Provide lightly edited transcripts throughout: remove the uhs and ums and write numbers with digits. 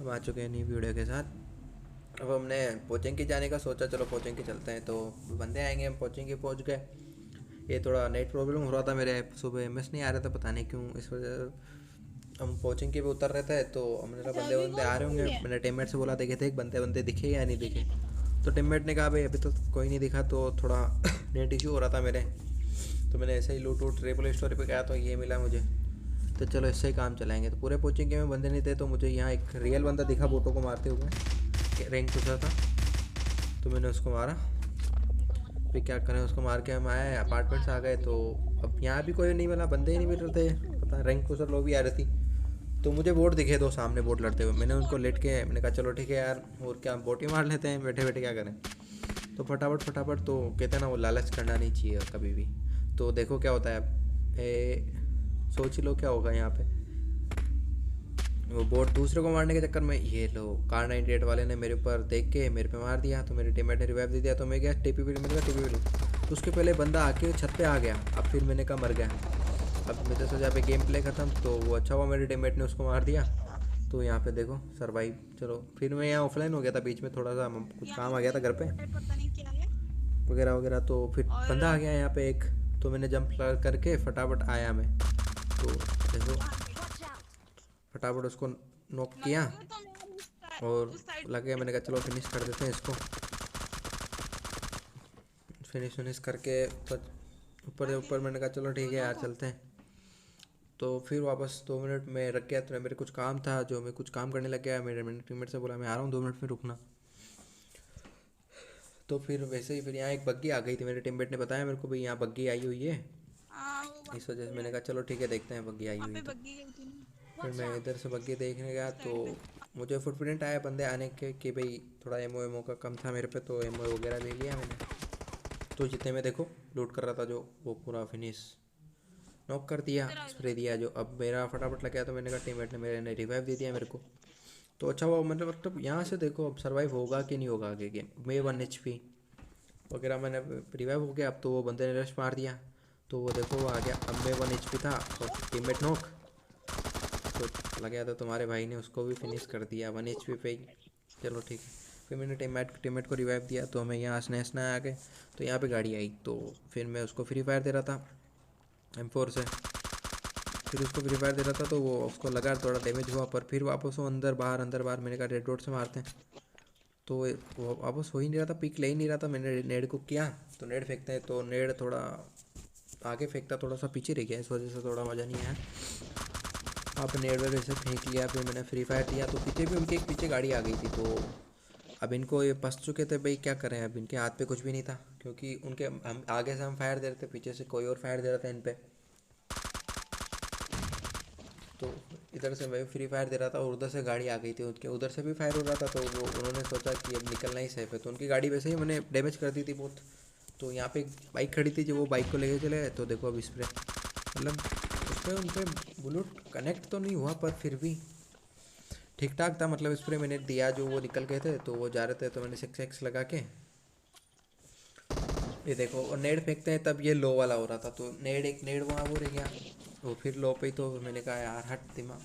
हम आ चुके हैं न्यू वीडियो के साथ। अब हमने पोचिंकी जाने का सोचा, चलो पोचिंकी चलते हैं। तो बंदे आएंगे, हम पोचिंकी पहुंच गए। ये थोड़ा नेट प्रॉब्लम हो रहा था मेरे, सुबह एमएस नहीं आ रहा था, पता नहीं क्यों। इस वजह से हम कोचिंग के पे उतर रहे थे तो हमने कहा अच्छा बंदे अभी बंदे कौन आ रहे सी होंगे। हुई है। मैंने टीममेट से बोला देखे थे एक बंदे बंदे दिखे या नहीं दिखे। तो टीममेट ने कहा भाई अभी तो कोई नहीं दिखा, तो थोड़ा नेट इशू हो रहा था मेरे। तो मैंने ऐसे ही लूट वूट ट्रिपल स्टोरी पे गया तो ये मिला मुझे। तो चलो इससे ही काम चलाएंगे। तो पूरे कोचिंग के में बंदे नहीं थे, तो मुझे यहाँ एक रियल बंदा दिखा बोटो को मारते हुए, रैंक पूछा था। तो मैंने उसको मारा। फिर क्या करें, उसको मार के हम आए, अपार्टमेंट से आ गए। तो अब यहाँ भी कोई नहीं मिला, बंदे ही नहीं मिल रहे थे, पता रैंक पुशर लोग भी आ रही थी। तो मुझे बोट दिखे दो सामने, बोट लड़ते हुए। मैंने उनको लेट के मैंने कहा चलो ठीक है यार, और क्या बोट ही मार लेते हैं, बैठे बैठे क्या करें। तो फटाफट फटाफट, तो कहते हैं ना वो लालच करना नहीं चाहिए कभी भी। तो देखो क्या होता है अब। सोच ही लो क्या होगा यहाँ पे। वो बोट दूसरे को मारने के चक्कर में ये लो कार 98 वाले ने मेरे ऊपर देख के मेरे पे मार दिया। तो मेरे टीममेट ने रिवाइव दे दिया। तो मैं गया टीपी भी मिल गया, टीपी भी लूँ। तो उसके पहले बंदा आके छत पे आ गया। अब फिर मैंने कहा मर गया। अब मेरे सोचा पे गेम प्ले ख़त्म। तो वो अच्छा हुआ मेरे टीममेट ने उसको मार दिया। तो यहाँ पे देखो सरवाइव। चलो फिर मैं यहाँ ऑफलाइन हो गया था बीच में, थोड़ा सा कुछ यहाँ काम आ गया था घर पे पे पता नहीं क्या है। वगैरह वगैरह। तो फिर और बंदा आ गया यहाँ पे एक। तो मैंने जंप करके फटाफट आया मैं। तो देखो फटाफट उसको नॉक किया। मतलब तुम यार और उस साइड लगे, मैंने कहा चलो फिनिश कर देते हैं इसको। फिनिश फिनिश करके ऊपर से ऊपर मैंने कहा चलो ठीक है दोनों यार को। चलते हैं। तो फिर वापस 2 मिनट में रख गया। तो मेरे कुछ काम था, जो मैं कुछ काम करने लग गया। मैंने टीममेट से बोला मैं आ रहा हूँ 2 मिनट में, रुकना। तो फिर वैसे ही फिर यहाँ एक बग्गी आ गई थी। मेरे टीममेट ने बताया मेरे को भाई यहाँ बग्गी आई हुई है। हाँ वो वहाँ इस वजह से पे मैंने कहा चलो ठीक है देखते हैं बग्गी आई वहाँ हुई पे है तो। बग्गी गई थी ना। फिर मैं इधर से बग्गी देखने गया उस तो साइड पे। मुझे फुटप्रिंट आया बंदे आने के कि भाई थोड़ा एमओ एमओ का कम था मेरे पे, तो एमओ वगैरह ले लिया मैंने। तो जितने में देखो लूट कर रहा था जो, वो पूरा फिनिश नॉक कर दिया, इधर आओ इधर स्प्रे आओ। दिया जो। अब मेरा फटाफट लग गया। तो मैंने कहा टीममेट ने मेरे ने रिवाइव दे दिया मेरे को। तो अच्छा हुआ। मतलब यहाँ से देखो अब सर्वाइव होगा कि नहीं होगा आगे गेम में। 1 HP वगैरह मैंने रिवाइव हो गया। अब तो वो बंदे ने रश मार दिया। तो वो देखो वो आ गया। अब मैं 1 HP था और टीममेट नॉक। तो लग गया था तुम्हारे भाई ने उसको भी फिनिश कर दिया 1 HP पे ही। चलो ठीक है। फिर मैंने टीममेट को रिवाइव दिया। तो हमें यहाँ हंसना हंसना आ गए। तो यहाँ पे गाड़ी आई। तो फिर मैं उसको फ्री फायर दे रहा था M4 से। फिर उसको फ्री फायर दे रहा था तो वो उसको लगा, थोड़ा डैमेज हुआ। पर फिर वापस वो अंदर बाहर मैंने कहा रेड डॉट से मारते हैं। तो वो वापस हो ही नहीं रहा था, पिक ले ही नहीं रहा था। मैंने नेड को किया। तो नेड फेंकते हैं तो नेड थोड़ा आगे फेंकता, थोड़ा सा पीछे रह गया। इस वजह से थोड़ा मज़ा नहीं आया। आप नेड वेड वैसे फेंक लिया। फिर मैंने फ्री फायर दिया तो पीछे भी उनके एक पीछे गाड़ी आ गई थी। तो अब इनको ये फंस चुके थे भाई, क्या करें। अब इनके हाथ पे कुछ भी नहीं था, क्योंकि उनके हम आगे से हम फायर दे रहे थे, पीछे से कोई और फायर दे रहा था इन पे। तो इधर से मैं फ्री फायर दे रहा था और उधर से गाड़ी आ गई थी उनके, उधर से भी फायर हो रहा था। तो वो उन्होंने सोचा कि अब निकलना ही सेफ है। तो उनकी गाड़ी वैसे ही मैंने डैमेज कर दी थी बहुत। तो यहाँ पे एक बाइक खड़ी थी, जो वो बाइक को लेके चले गए। तो देखो अब इस पर मतलब उस पर उन पर बुलेट कनेक्ट तो नहीं हुआ, पर फिर भी ठीक ठाक था। मतलब स्प्रे मैंने दिया, जो वो निकल गए थे तो वो जा रहे थे। तो मैंने 6x लगा के ये देखो, और नेड फेंकते हैं तब ये लो वाला हो रहा था। तो नेड एक नेड वहाँ वो रह गया, वो फिर लो पे ही। तो मैंने कहा यार हट दिमाग।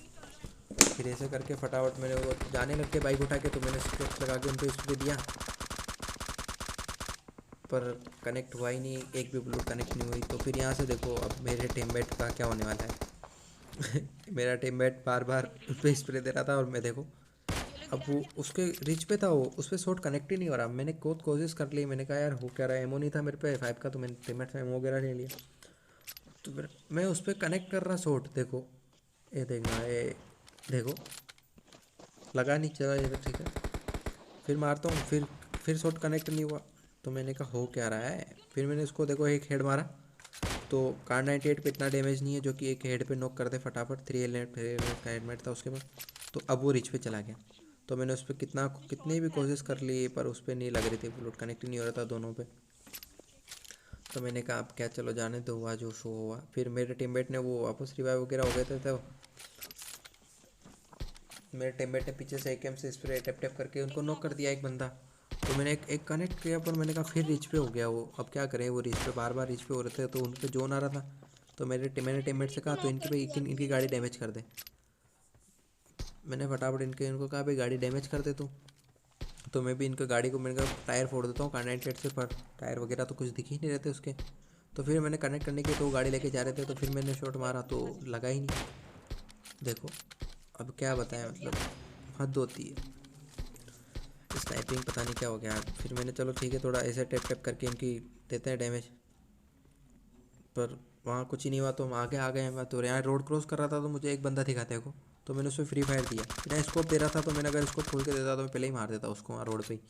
फिर ऐसे करके फटाफट मैंने वो जाने लग के बाइक उठा के, तो मैंने स्केच लगा के उन पर स्प्रे दिया। पर कनेक्ट हुआ ही नहीं, एक भी ब्लूट कनेक्ट नहीं हुई। तो फिर यहाँ से देखो अब मेरे टीममेट का क्या होने वाला है। मेरा टीममेट बार बार उस पर स्प्रे दे रहा था और मैं देखो ये लोग अब इधर वो आने। उसके रिच पे था, वो उस पर शॉट कनेक्ट ही नहीं हो रहा। मैंने बहुत कोशिश कर ली, मैंने कहा यार हो क्या रहा है। एमओ नहीं था मेरे पे 5 का, तो मैंने टीममेट से एमओ वगैरह ले लिया। तो फिर मैं उस पर कनेक्ट कर रहा शॉट, देखो ये देखना ये देखो लगा नहीं चला ये, तो ठीक है। फिर मारता हूँ, फिर शॉट कनेक्ट नहीं हुआ। तो मैंने कहा हो क्या रहा है। फिर मैंने उसको देखो एक हेड मारा। तो कार 98 पे इतना डैमेज नहीं है, जो कि एक हेड पे नॉक कर दे फटाफट। 3 हेलमेट का हेडमेट था उसके पास। तो अब वो रिच पे चला गया। तो मैंने उस पर कितनी भी कोशिश कर ली, पर उस पर नहीं लग रही थी बुलेट, कनेक्ट ही नहीं हो रहा था दोनों पे। तो मैंने कहा अब क्या, चलो जाने दो, हुआ जो शो हुआ। फिर मेरे टीममेट ने वो वापस रिवाइव वगैरह हो गए थे। तो मेरे टीममेट ने पीछे से AKM से स्प्रे टैप टैप करके उनको नॉक कर दिया एक बंदा। तो मैंने एक कनेक्ट किया, पर मैंने कहा फिर रिच पे हो गया वो। अब क्या करें, वो रिच पे बार बार रिच पे हो रहे थे, तो उन पर जोन आ रहा था। तो मैंने टीममेट से किसी कहा को तो नॉक इनकी कर भाई दिया इनकी किसी गाड़ी को। डैमेज कर दे। मैंने फटाफट इनको कहा भाई गाड़ी डैमेज कर दे तो मैं भी इनके गाड़ी को मैंने कहा टायर फोड़ देता हूँ कार्नाइट से, पर टायर वगैरह तो कुछ दिख ही नहीं रहे थे उसके। तो फिर मैंने कनेक्ट करने की तो वो गाड़ी लेके जा रहे थे, तो फिर मैंने शॉट मारा तो लगा ही नहीं। देखो अब क्या बताएं, मतलब हद होती है। स्नाइपिंग पता नहीं क्या हो गया। फिर मैंने चलो ठीक है थोड़ा ऐसे टैप टैप करके इनकी देते हैं डैमेज, पर वहाँ कुछ ही नहीं हुआ। तो हम आगे आ गए हैं। मैं तो यहाँ रोड क्रॉस कर रहा था तो मुझे एक बंदा दिखा था को, तो मैंने उसमें फ्री फायर दिया। बिना स्कोप दे रहा था, तो मैंने अगर स्कोप खोल के देता तो मैं पहले ही मार देता उसको वहाँ रोड पे ही।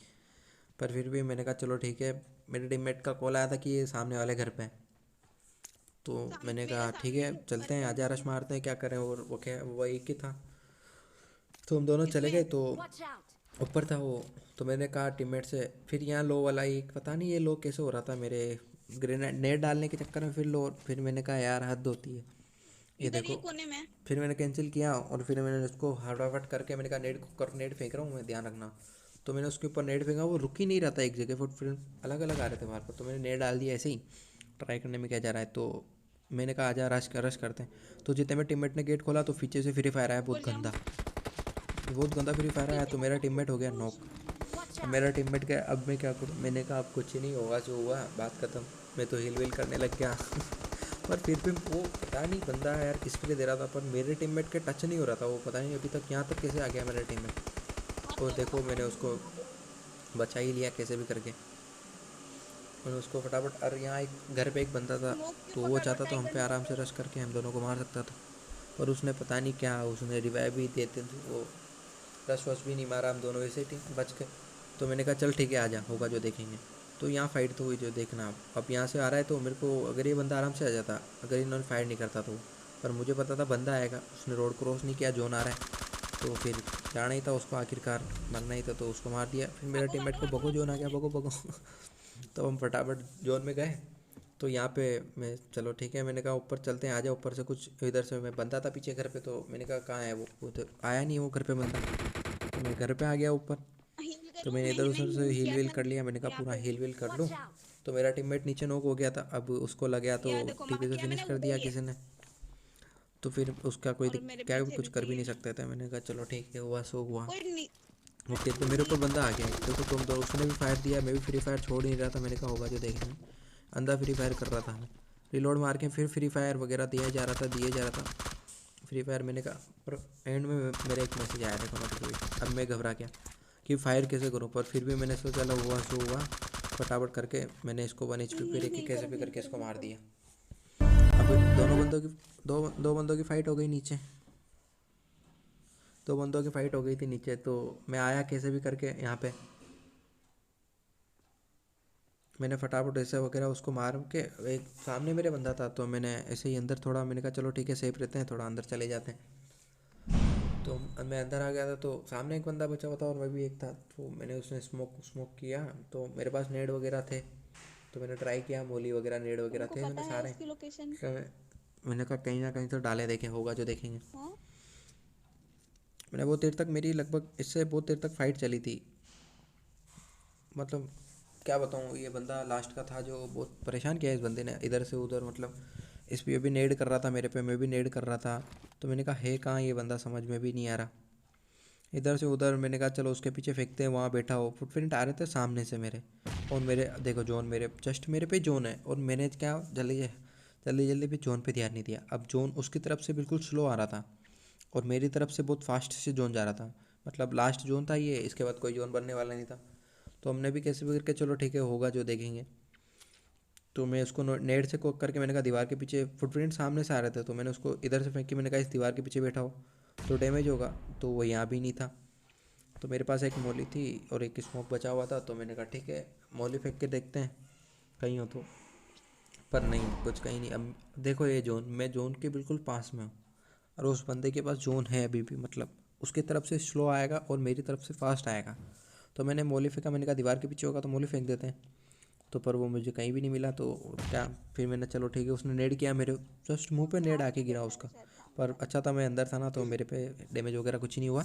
पर फिर भी मैंने कहा चलो ठीक है। मेरे टीममेट का कॉल आया था कि ये सामने वाले घर पे है, तो मैंने कहा ठीक है चलते हैं, आजा रश मारते हैं, क्या करें। और वो क्या, वो एक ही था, तो हम दोनों चले गए। तो ऊपर था वो, तो मैंने कहा टीममेट से फिर यहाँ लो वाला एक पता नहीं ये लो कैसे हो रहा था मेरे ग्रेनेड नेट डालने के चक्कर में, फिर लो। फिर मैंने कहा यार हद होती है ये इधर ही देखो। कोने में। फिर मैंने कैंसिल किया और फिर मैंने उसको हटावट करके मैंने कहा नेट कर, नेट फेंक रहा हूँ मैं, ध्यान रखना। तो मैंने उसके ऊपर नेट फेंका, वो रुक ही नहीं रहा था एक जगह, फुटप्रिंट अलग अलग आ रहे थे बाहर पर। तो मैंने नेट डाल दिया ऐसे ही ट्राई करने में क्या जा रहा है। तो मैंने कहा आजा रश करते हैं। तो जितने में टीममेट ने गेट खोला तो पीछे से फ्री फायर आया, ऊपर जाऊँ। बहुत गंदा फ्री फायर आया। तो मेरा टीममेट हो गया नॉक। अब मेरा टीममेट क्या, अब मैं क्या करूँ। मैंने कहा अब कुछ ही नहीं होगा, जो हुआ बात खत्म। मैं तो हिल विल करने लग गया पर फिर भी वो पता नहीं बंदा यार किस पे दे रहा था, पर मेरे टीममेट के टच नहीं हो रहा था वो, पता नहीं अभी तक यहाँ तक कैसे आ गया मेरा टीममेट। और देखो मैंने उसको बचा ही लिया कैसे भी करके। मैंने उसको फटाफट, और यहाँ एक घर पे एक बंदा था, स्मोक के तो ऊपर वो बैठो चाहता तो हम पे टाइगर। आराम से रश करके हम दोनों को मार सकता था, पर उसने पता नहीं क्या, उसने रिवाइव भी देते थे वो, रश वश भी नहीं मारा, हम दोनों वैसे ही बच गए। तो मैंने कहा चल ठीक है आजा, होगा जो देखेंगे। तो यहाँ फाइट तो हुई जो देखना आप। अब यहाँ से आ रहा है तो मेरे को, अगर ये बंदा आराम से आ जाता, अगर इन्होंने फायर नहीं करता तो, पर मुझे पता था बंदा आएगा, उसने रोड क्रॉस नहीं किया, जोन आ रहा है, तो फिर जाना ही था उसको, आखिरकार मरना ही था, तो उसको मार दिया। फिर मेरे टीममेट को भगो जोन आ गया, भगो भगो तो हम फटाफट जोन में गए। तो यहाँ पे मैं चलो ठीक है, मैंने कहा ऊपर चलते हैं, आजा ऊपर से कुछ। इधर से मैं बंदा था पीछे घर पे, तो मैंने कहा कहाँ है वो तो आया नहीं वो घर पे बंदा। तो मैं घर पे आ गया ऊपर। हील तो करूँ? मैंने इधर नहीं उधर नहीं से मूव हील किया वील था कर लिया, मैंने कहा यहाँ पूरा पे। हील वील कर लूँ। तो मेरा टीममेट नीचे नॉक हो गया था, अब उसको लगा तो ये देखो टीपी मार से किया फिनिश मैंने, कर वो दिया ही है। किसी ने। तो फिर उसका कोई और मेरे क्या पीछे कुछ भी कर कोई भी है। नहीं सकते थे। मैंने कहा चलो ठीक है, हुआ सो हुआ। कोई नहीं। वो कहते मेरे ऊपर बंदा आ गया है। देखो तुम तो, उसने भी फायर दिया, मैं भी फ्री फायर छोड़ नहीं रहा था। मैंने कहा होगा जो देखना। अंधा फ्री फायर कर रहा था मैं, रिलोड मार के फिर फ्री फायर वगैरह दिया जा रहा था फ्री फायर। मैंने कहा, पर एंड में मेरा एक मैसेज आया था नोटिफिकेशन, अब मैं घबरा गया कि फायर कैसे करूँ। पर फिर भी मैंने सोचा चलो हुआ सो हुआ, फटाफट करके मैंने इसको 1 HP पे लेके हील कैसे करो भी हील करके करो इसको हील मार करो। दिया। अब दो बंदों की फाइट हो गई नीचे, 2 बंदों की फाइट हो गई थी नीचे। तो मैं आया कैसे भी करके यहाँ पे, मैंने फटाफट ऐसे वगैरह उसको मार के, एक सामने मेरे बंदा था, तो मैंने ऐसे ही अंदर थोड़ा, मैंने कहा चलो ठीक है सेफ रहते हैं, थोड़ा अंदर चले जाते हैं। तो मैं अंदर आ गया था, तो सामने एक बंदा बचा हुआ था और मैं भी एक था। तो मैंने उसने स्मोक स्मोक किया, तो मेरे पास नेड वगैरह थे, तो मैंने ट्राई किया, मोली वगैरह नेड वगैरह तुमको थे पता मैंने है सारे। उसकी लोकेशन? तो मैंने कहा कहीं ना कहीं तो डाले, देखें होगा जो देखेंगे। हाँ। मैंने बहुत देर तक, मेरी लगभग इससे बहुत देर तक फाइट चली थी। मतलब क्या बताऊँ, ये बंदा लास्ट का था जो बहुत परेशान किया इस बंदे ने, इधर से उधर। मतलब इस पे भी नेड कर रहा था मेरे पे, मैं भी नेड कर रहा था। तो मैंने कहा है कहाँ ये बंदा, समझ में भी नहीं आ रहा। इधर से उधर मैंने कहा चलो उसके पीछे फेंकते हैं, वहाँ बैठा हो। फुटप्रिंट आ रहे थे सामने से मेरे, और मेरे देखो जोन मेरे जस्ट मेरे पे जोन है, और मैंने क्या जल्दी जल्दी जल्दी भी जोन पे ध्यान नहीं दिया। अब जोन उसकी तरफ से बिल्कुल स्लो आ रहा था, और मेरी तरफ से बहुत फास्ट से जोन जा रहा था। मतलब लास्ट जोन था ये, इसके बाद कोई जोन बनने वाला नहीं था। तो हमने भी कैसे भी करके चलो ठीक है होगा जो देखेंगे। तो मैं उसको नेट से कोक करके, मैंने कहा दीवार के पीछे, फुटप्रिंट सामने से आ रहे थे, तो मैंने उसको इधर से फेंक के मैंने कहा इस दीवार के पीछे बैठा हो तो डैमेज होगा। तो वो यहाँ भी नहीं था। तो मेरे पास एक मोली थी और एक स्मोक बचा हुआ था, तो मैंने कहा ठीक है मोली फेंक के देखते हैं कहीं हो तो। पर नहीं, कुछ कहीं नहीं। अब देखो ये जोन, मैं जोन के बिल्कुल पास में हूँ, और उस बंदे के पास जोन है अभी भी। मतलब उसकी तरफ से स्लो आएगा और मेरी तरफ से फास्ट आएगा। तो मैंने मोली फेंका, मैंने कहा दीवार के पीछे होगा तो मोली फेंक देते हैं। तो पर वो मुझे कहीं भी नहीं मिला, तो क्या, फिर मैंने चलो ठीक है, उसने नेड किया मेरे जस्ट मुंह पे, नेड आके गिरा उसका। पर अच्छा था मैं अंदर था ना, तो मेरे पे डैमेज वगैरह कुछ ही नहीं हुआ।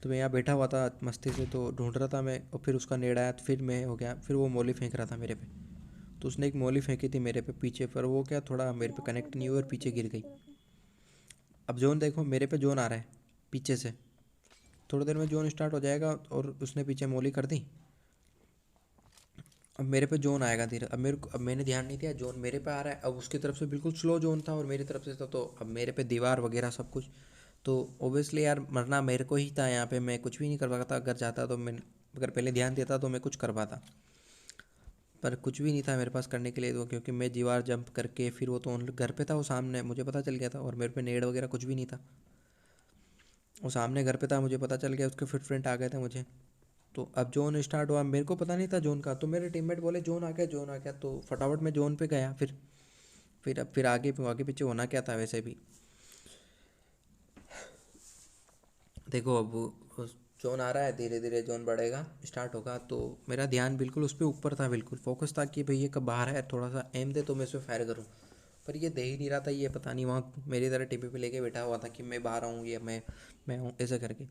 तो मैं यहाँ बैठा हुआ था मस्ती से, तो ढूंढ रहा था मैं, और फिर उसका नेड आया, तो फिर मैं हो गया, फिर वो मोली फेंक रहा था मेरे पे। तो उसने एक मोली फेंकी थी मेरे पे पीछे, पर वो क्या थोड़ा मेरे पे यहाँ पे कनेक्ट नहीं दो हुई और लोग पीछे गिर इस गई। तरफ है। अब जोन देखो, मेरे पे जोन आ रहा है, पीछे से। थोड़ी देर में जोन स्टार्ट हो जाएगा और उसने पीछे मोली कर दी। अब मेरे पे जोन आएगा धीरे। अब मैंने ध्यान नहीं दिया, जोन मेरे पे आ रहा है। अब उसकी तरफ से बिल्कुल स्लो जोन था और मेरी तरफ से था, तो अब मेरे पे दीवार वगैरह सब कुछ। तो ओबियसली यार मरना मेरे को ही था यहाँ पे, मैं कुछ भी नहीं कर पाता। अगर जाता तो मैं, अगर पहले ध्यान देता तो मैं कुछ कर पाता, पर कुछ भी नहीं था मेरे पास करने के लिए। तो क्योंकि मैं दीवार जंप करके फिर वो तो घर पे था, वो सामने मुझे पता चल गया था। और मेरे पे नेड वगैरह कुछ भी नहीं था, वो सामने घर पे था, मुझे पता चल गया। उसके फुटप्रिंट आ गए थे मुझे। तो अब जोन स्टार्ट हुआ, मेरे को पता नहीं था जोन का। तो मेरे टीममेट बोले जोन आ गया, जोन आ गया। तो फटाफट मैं जोन पे गया। फिर अब फिर आगे आगे पीछे होना क्या था वैसे भी। देखो अब जोन आ रहा है, धीरे धीरे जोन बढ़ेगा, स्टार्ट होगा। तो मेरा ध्यान बिल्कुल उस पर ऊपर था, बिल्कुल फोकस था कि भाई ये कब बाहर है, थोड़ा सा एम दे तो मैं इस पर फायर करूँ। पर ये दे ही नहीं रहा था। ये पता नहीं वहाँ मेरी तरह टीपी पे लेके बैठा हुआ था कि मैं बाहर आऊँ या मैं हूँ, ऐसा करके।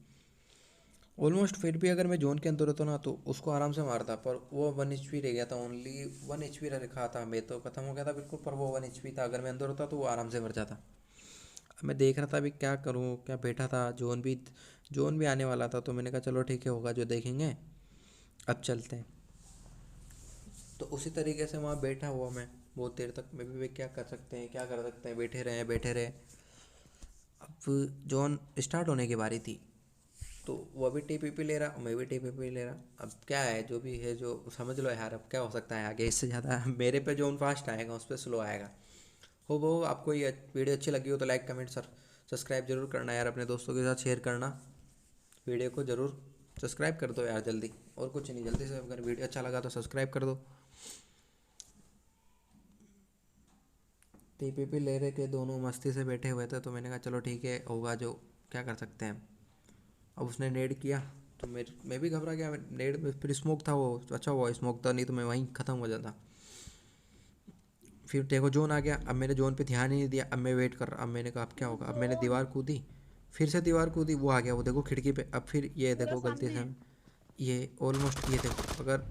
ऑलमोस्ट फिर भी अगर मैं जोन के अंदर होता ना तो उसको आराम से मारता, पर वो 1 HP रह गया था। ओनली 1 HP रखा था, मैं तो ख़त्म हो गया था बिल्कुल। पर वो 1 HP था, अगर मैं अंदर होता तो वो आराम से मर जाता। अब मैं देख रहा था अभी क्या करूँ, क्या बैठा था। जोन भी आने वाला था, तो मैंने कहा चलो ठीक है, होगा जो देखेंगे, अब चलते हैं। तो उसी तरीके से वहाँ बैठा हुआ मैं बहुत देर तक। मैं भी क्या कर सकते हैं, क्या कर सकते हैं, बैठे रहे बैठे रहे। अब जोन स्टार्ट होने की बारी थी, तो वो भी टीपीपी ले रहा, मैं भी टीपीपी ले रहा। अब क्या है, जो भी है, जो समझ लो यार। अब क्या हो सकता है आगे इससे ज़्यादा। मेरे पे जोन फास्ट आएगा, उस पर स्लो आएगा। हो वो आपको ये वीडियो अच्छी लगी हो तो लाइक कमेंट सब्सक्राइब जरूर करना यार। अपने दोस्तों के साथ शेयर करना वीडियो को, ज़रूर सब्सक्राइब कर दो यार जल्दी। और कुछ नहीं, जल्दी से अगर वीडियो अच्छा लगा तो सब्सक्राइब कर दो। टीपीपी ले रहे के दोनों मस्ती से बैठे हुए थे, तो मैंने कहा चलो ठीक है, होगा जो, क्या कर सकते हैं। अब उसने नेड किया तो मैं भी घबरा गया। नेड में फिर स्मोक था, वो अच्छा हुआ स्मोक था, नहीं तो मैं वहीं ख़त्म हो जाता। फिर देखो जोन आ गया। अब मैंने जोन पे ध्यान ही नहीं दिया। अब मैं वेट कर रहा। अब मैंने कहा अब क्या होगा। अब मैंने दीवार कूदी, फिर से दीवार कूदी, वो आ गया, वो देखो खिड़की पे। अब फिर ये पूरा देखो गलती सामने से है। ये ऑलमोस्ट, ये देखो अगर